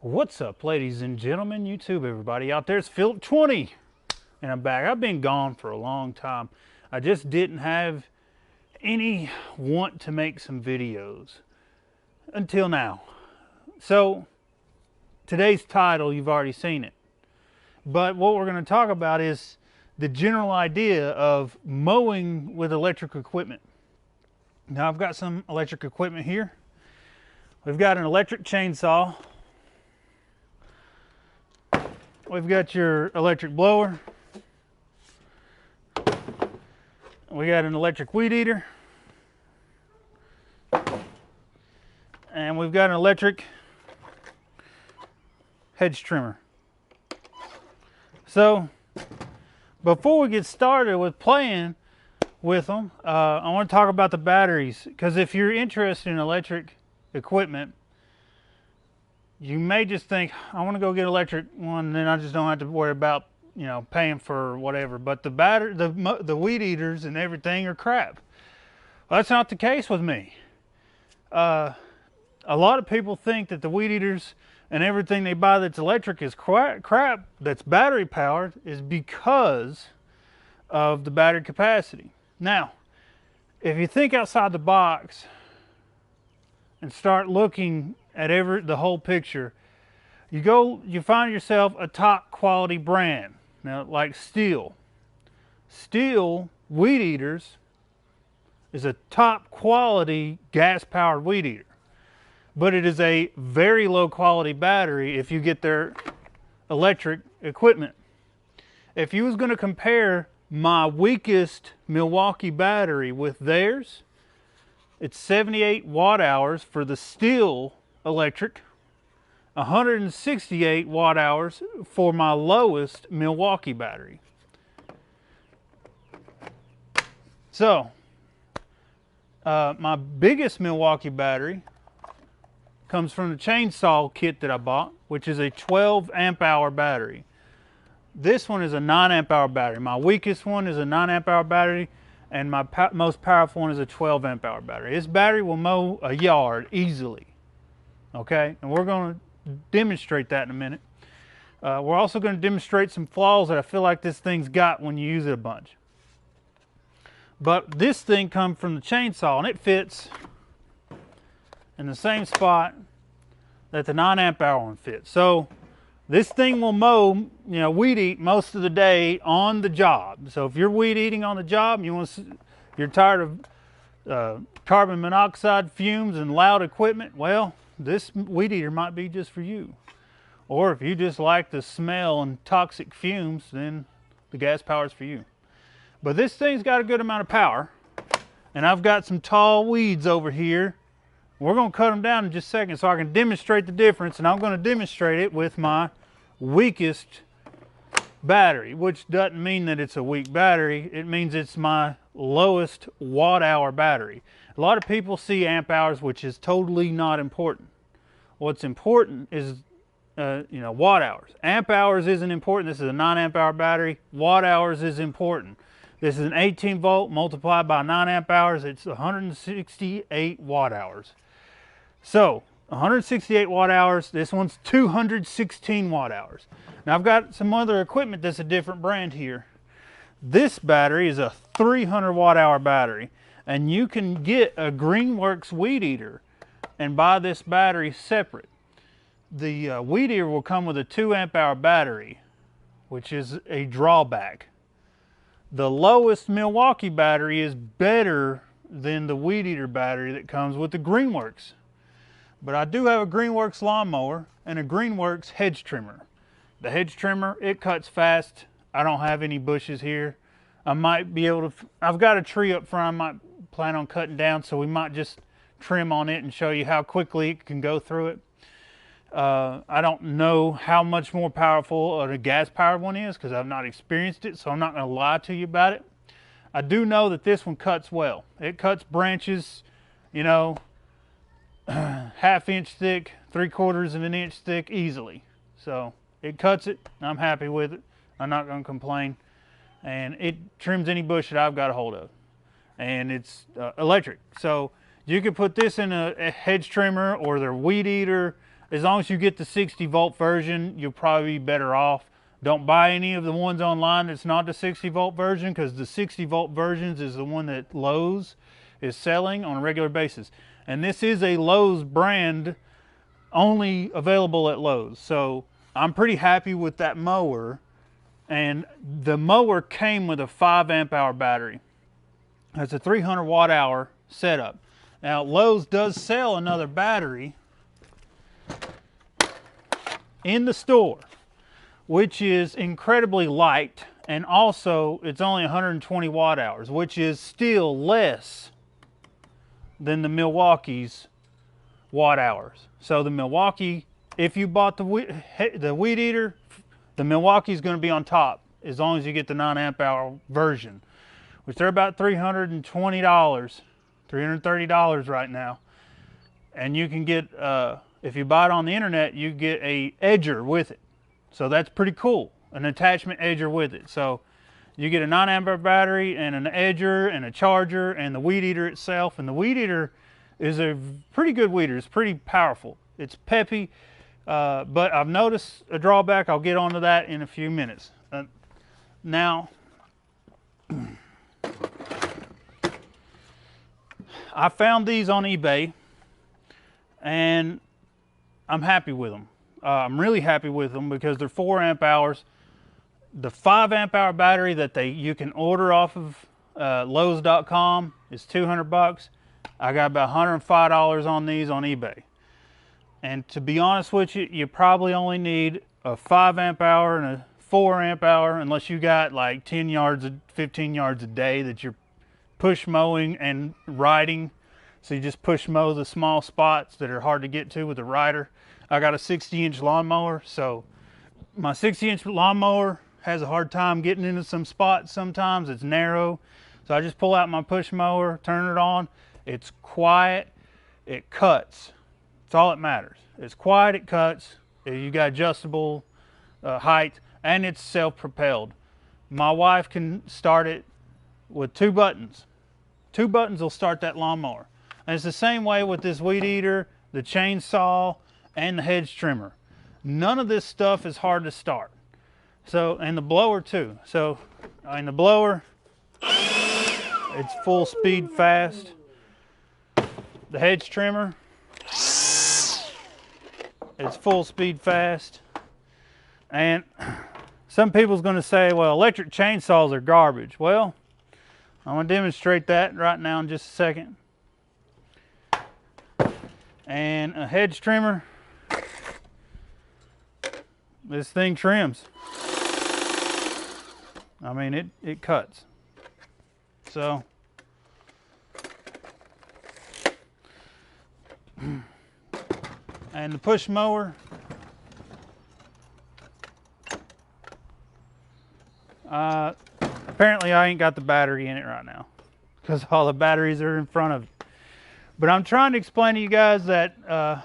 What's up, ladies and gentlemen, YouTube, everybody out there? It's Philip 20, and I'm back. I've been gone for a long time. I just didn't have any want to make some videos until now. So, today's title, you've already seen it. But what we're going to talk about is the general idea of mowing with electric equipment. Now, I've got some electric equipment here. We've got an electric chainsaw. We've got your electric blower. We got an electric weed eater. And we've got an electric hedge trimmer. So, before we get started with playing with them, I want to talk about the batteries. Because if you're interested in electric equipment, you may just think, I want to go get an electric one, and then I just don't have to worry about, paying for whatever. But the weed eaters and everything are crap. Well, that's not the case with me. A lot of people think that the weed eaters and everything they buy that's electric is crap, that's battery powered, is because of the battery capacity. Now, if you think outside the box and start looking at the whole picture, you find yourself a top quality brand. Now, like Steel weed eaters is a top quality gas powered weed eater, but it is a very low quality battery if you get their electric equipment. If you was going to compare my weakest Milwaukee battery with theirs, it's 78 watt hours for the Steel electric, 168 watt hours for my lowest Milwaukee battery. So, my biggest Milwaukee battery comes from the chainsaw kit that I bought, which is a 12 amp hour battery. This one is a 9 amp hour battery. My weakest one is a 9 amp hour battery, and my most powerful one is a 12 amp hour battery. This battery will mow a yard easily. Okay, and we're going to demonstrate that in a minute. We're also going to demonstrate some flaws that I feel like this thing's got when you use it a bunch. But this thing comes from the chainsaw, and it fits in the same spot that the 9 amp hour one fits. So this thing will mow, weed eat most of the day on the job. So if you're weed eating on the job, you're tired of carbon monoxide fumes and loud equipment, well, this weed eater might be just for you. Or if you just like the smell and toxic fumes, then the gas power is for you. But this thing's got a good amount of power, and I've got some tall weeds over here. We're going to cut them down in just a second so I can demonstrate the difference, and I'm going to demonstrate it with my weakest battery, which doesn't mean that it's a weak battery. It means it's my lowest watt hour battery. A lot of people see amp hours, which is totally not important. What's important is watt hours. Amp hours isn't important. This is a 9 amp hour battery. Watt hours is important. This is an 18 volt multiplied by 9 amp hours. It's 168 watt hours. So 168 watt hours. This one's 216 watt hours. Now I've got some other equipment that's a different brand here. This battery is a 300 watt hour battery, and you can get a Greenworks weed eater and buy this battery separate. The weed eater will come with a 2 amp hour battery, which is a drawback. The lowest Milwaukee battery is better than the weed eater battery that comes with the Greenworks. But I do have a Greenworks lawnmower and a Greenworks hedge trimmer. The hedge trimmer, it cuts fast. I don't have any bushes here. I might be able to, I've got a tree up front I might plan on cutting down, so we might just trim on it and show you how quickly it can go through it. I don't know how much more powerful a gas powered one is because I've not experienced it, so I'm not going to lie to you about it. I do know that this one cuts well. It cuts branches, half inch thick, 3/4 of an inch thick easily. So it cuts it. I'm happy with it. I'm not going to complain. And it trims any bush that I've got a hold of. And it's electric. So you could put this in a hedge trimmer or their weed eater as long as you get the 60-volt version, you'll probably be better off. Don't buy any of the ones online that's not the 60-volt version, because the 60-volt versions is the one that Lowe's is selling on a regular basis. And this is a Lowe's brand, only available at Lowe's. So I'm pretty happy with that mower. And the mower came with a 5 amp hour battery. That's a 300 watt hour setup. Now Lowe's does sell another battery in the store, which is incredibly light, and also it's only 120 watt hours, which is still less than the Milwaukee's watt hours. So the Milwaukee, if you bought the weed eater, the Milwaukee's going to be on top as long as you get the 9 amp hour version, which they're about $320, $330 right now. And you can get, if you buy it on the internet, you get a edger with it. So that's pretty cool, an attachment edger with it. So you get a 9 amp hour battery and an edger and a charger and the weed eater itself. And the weed eater is a pretty good weed eater. It's pretty powerful. It's peppy, but I've noticed a drawback. I'll get onto that in a few minutes. Now, I found these on eBay and I'm happy with them. I'm really happy with them because they're 4 amp hours. The 5 amp hour battery that you can order off of Lowe's.com is 200 bucks. I got about $105 on these on eBay. And to be honest with you, you probably only need a 5 amp hour and a 4 amp hour, unless you got like 10 yards, 15 yards a day that you're push mowing and riding. So you just push mow the small spots that are hard to get to with a rider. I got a 60-inch lawnmower, so my 60-inch lawnmower has a hard time getting into some spots sometimes. It's narrow. So I just pull out my push mower, turn it on. It's quiet, it cuts. That's all that matters. It's quiet, it cuts. You got adjustable height, and it's self-propelled. My wife can start it with 2 buttons. 2 buttons will start that lawnmower. And it's the same way with this weed eater, the chainsaw, and the hedge trimmer. None of this stuff is hard to start. So, and the blower too. So, in the blower, it's full speed fast. The hedge trimmer, it's full speed fast. And some people's going to say, well, electric chainsaws are garbage. Well, I'm going to demonstrate that right now in just a second. And a hedge trimmer, this thing trims. I mean, it cuts. So, and the push mower, apparently I ain't got the battery in it right now because all the batteries are in front of it. But I'm trying to explain to you guys that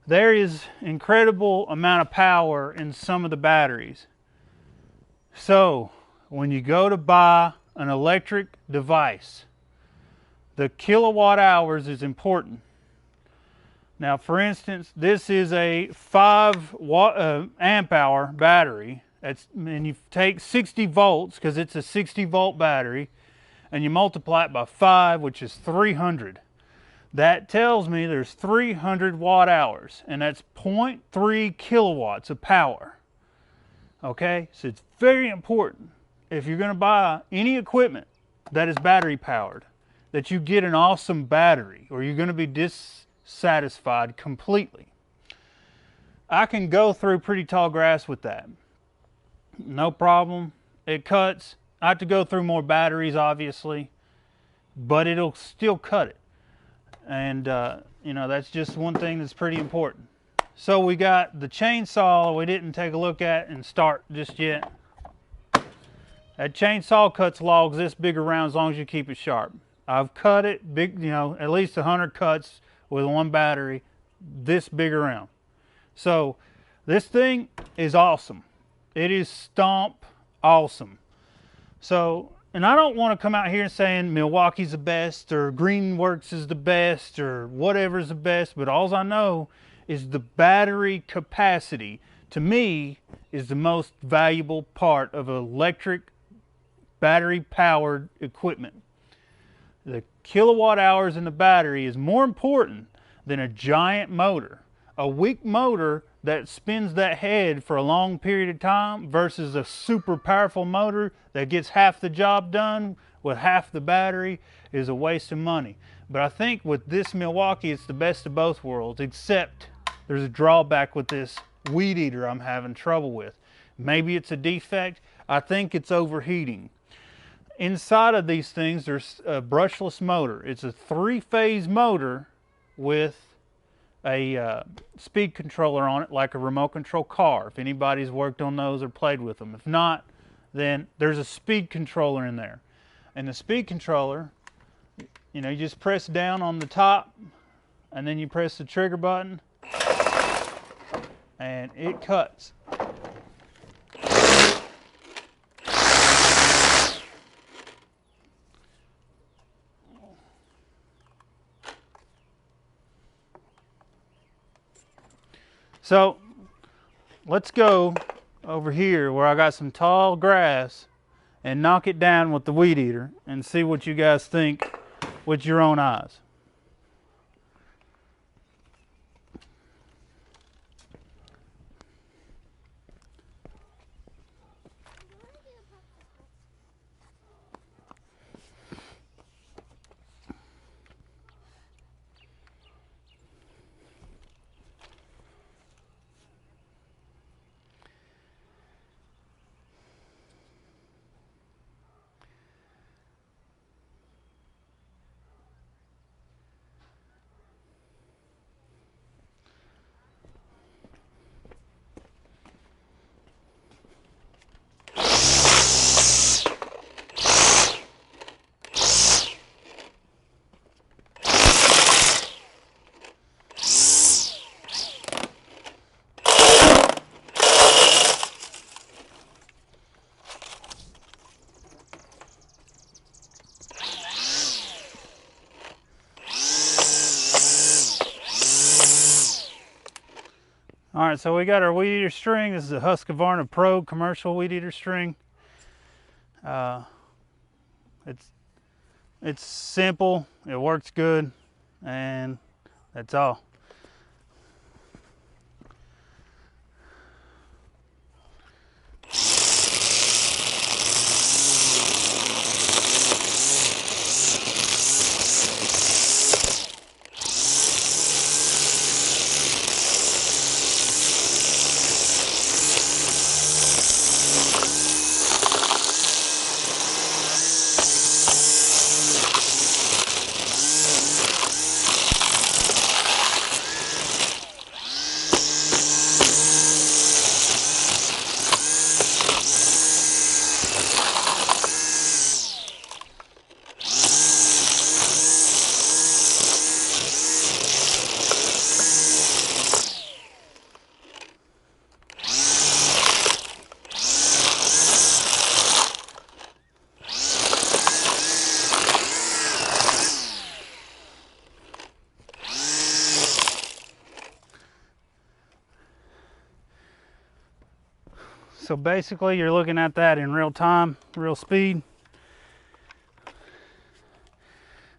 there is incredible amount of power in some of the batteries. So when you go to buy an electric device, the kilowatt hours is important. Now, for instance, this is a 5 amp hour battery. And you take 60 volts, because it's a 60 volt battery, and you multiply it by 5, which is 300. That tells me there's 300 watt hours, and that's 0.3 kilowatts of power. Okay, so it's very important if you're going to buy any equipment that is battery powered, that you get an awesome battery, or you're going to be dissatisfied completely. I can go through pretty tall grass with that. No problem. It cuts. I have to go through more batteries, obviously, but it'll still cut it. And, you know, that's just one thing that's pretty important. So we got the chainsaw we didn't take a look at and start just yet. That chainsaw cuts logs this big around as long as you keep it sharp. I've cut it big, you know, at least 100 cuts with one battery this big around. So this thing is awesome. It is stomp awesome. So, and I don't want to come out here saying Milwaukee's the best or Greenworks is the best or whatever's the best, but all I know is the battery capacity. To me, is the most valuable part of electric battery powered equipment. The kilowatt hours in the battery is more important than a giant motor. A weak motor that spins that head for a long period of time versus a super powerful motor that gets half the job done with half the battery is a waste of money. But I think with this Milwaukee, it's the best of both worlds, except there's a drawback with this weed eater I'm having trouble with. Maybe it's a defect. I think it's overheating. Inside of these things, there's a brushless motor. It's a 3-phase motor with a speed controller on it, like a remote control car, if anybody's worked on those or played with them. If not, then there's a speed controller in there. And the speed controller, you know, you just press down on the top and then you press the trigger button and it cuts. So let's go over here where I got some tall grass and knock it down with the weed eater and see what you guys think with your own eyes. All right, so we got our weed eater string. This is a Husqvarna Pro commercial weed eater string. It's simple, it works good, and that's all. So basically you're looking at that in real time, real speed.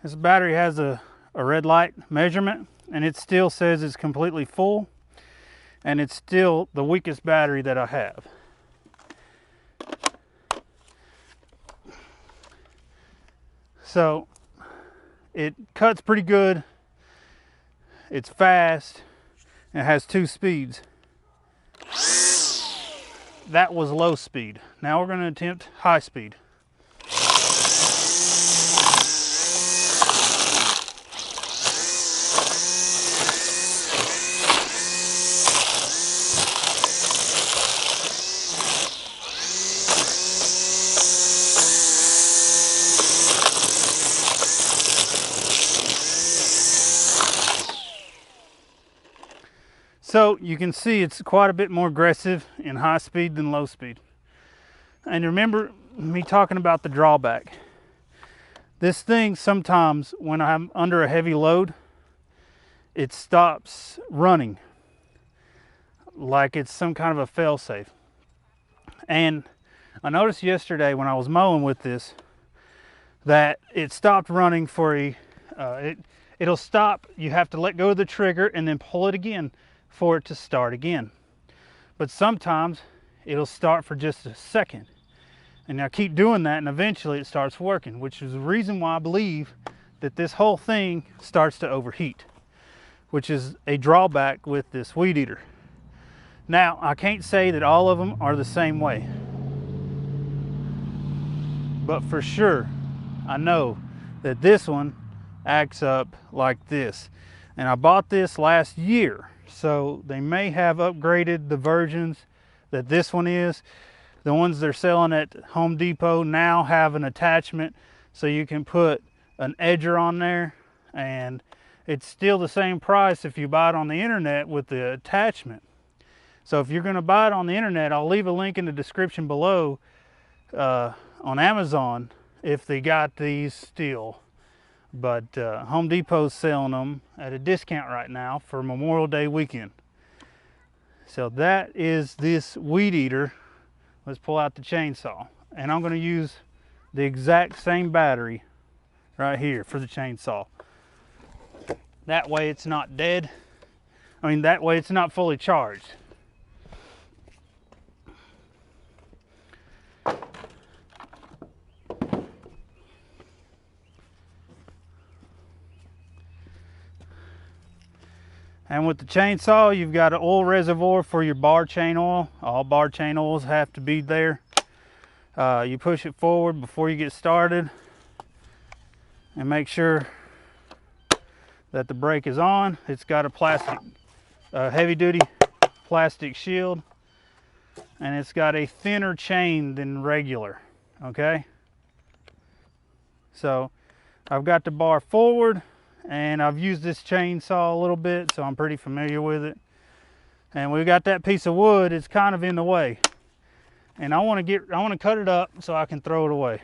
This battery has a red light measurement and it still says it's completely full, and it's still the weakest battery that I have. So it cuts pretty good, it's fast, and it has 2 speeds. That was low speed. Now we're going to attempt high speed. So you can see it's quite a bit more aggressive in high speed than low speed. And remember me talking about the drawback. This thing sometimes when I'm under a heavy load, it stops running like it's some kind of a fail-safe. And I noticed yesterday when I was mowing with this that it stopped running for it'll stop. You have to let go of the trigger and then pull it again for it to start again. But sometimes it'll start for just a second. And I keep doing that and eventually it starts working, which is the reason why I believe that this whole thing starts to overheat, which is a drawback with this weed eater. Now, I can't say that all of them are the same way, but for sure, I know that this one acts up like this. And I bought this last year, so they may have upgraded the versions that this one is. The ones they're selling at Home Depot now have an attachment so you can put an edger on there, and it's still the same price if you buy it on the internet with the attachment. So if you're going to buy it on the internet, I'll leave a link in the description below on Amazon if they got these still. But Home Depot's selling them at a discount right now for Memorial Day weekend. So that is this weed eater. Let's pull out the chainsaw. And I'm going to use the exact same battery right here for the chainsaw. That way it's not dead. That way it's not fully charged. And with the chainsaw, you've got an oil reservoir for your bar chain oil. All bar chain oils have to be there. You push it forward before you get started and make sure that the brake is on. It's got a plastic, heavy duty plastic shield, and it's got a thinner chain than regular, okay? So I've got the bar forward, and I've used this chainsaw a little bit, so I'm pretty familiar with it. And we've got that piece of wood, it's kind of in the way. And I want to cut it up so I can throw it away.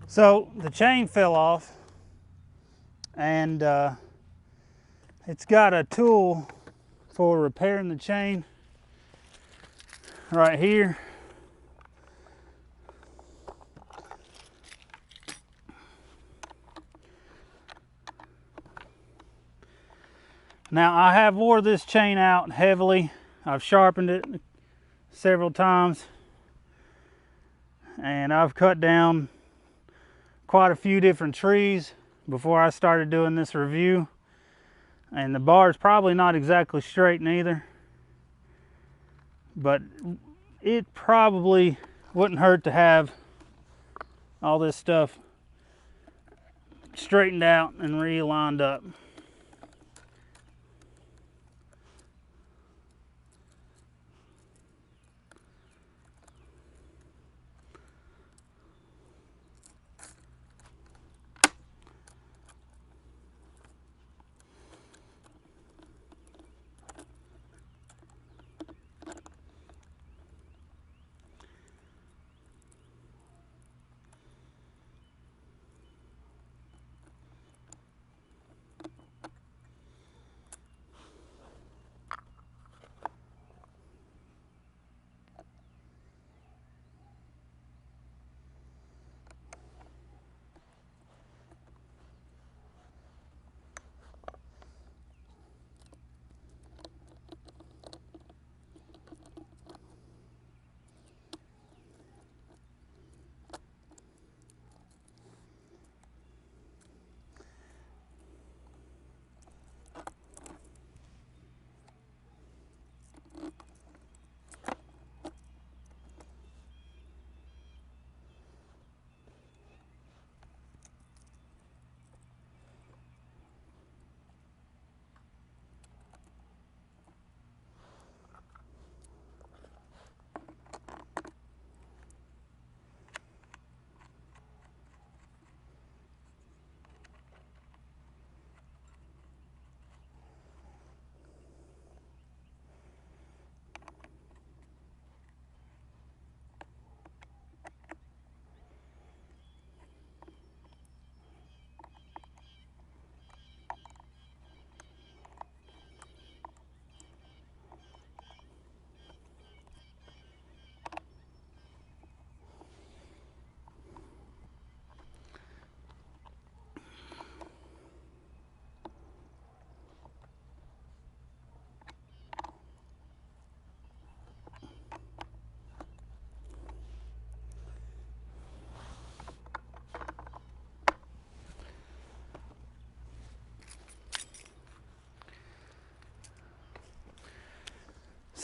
So the chain fell off, and it's got a tool for repairing the chain right here. Now I have wore this chain out heavily. I've sharpened it several times, and I've cut down quite a few different trees before I started doing this review, and the bar is probably not exactly straight neither, but it probably wouldn't hurt to have all this stuff straightened out and realigned up.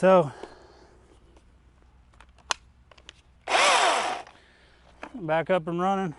So back up and running.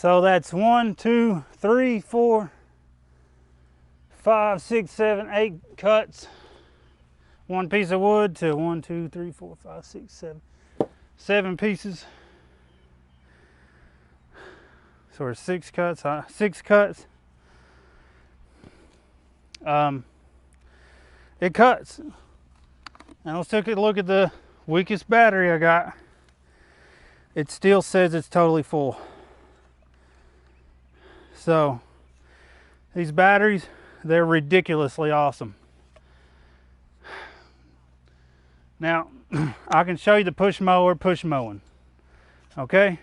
So that's 1, 2, 3, 4, 5, 6, 7, 8 cuts. One piece of wood to 1, 2, 3, 4, 5, 6, 7, 7 pieces. So there's 6 cuts. 6 cuts. It cuts. Now let's take a look at the weakest battery I got. It still says it's totally full. So these batteries, they're ridiculously awesome. Now I can show you the push mower push mowing. Okay,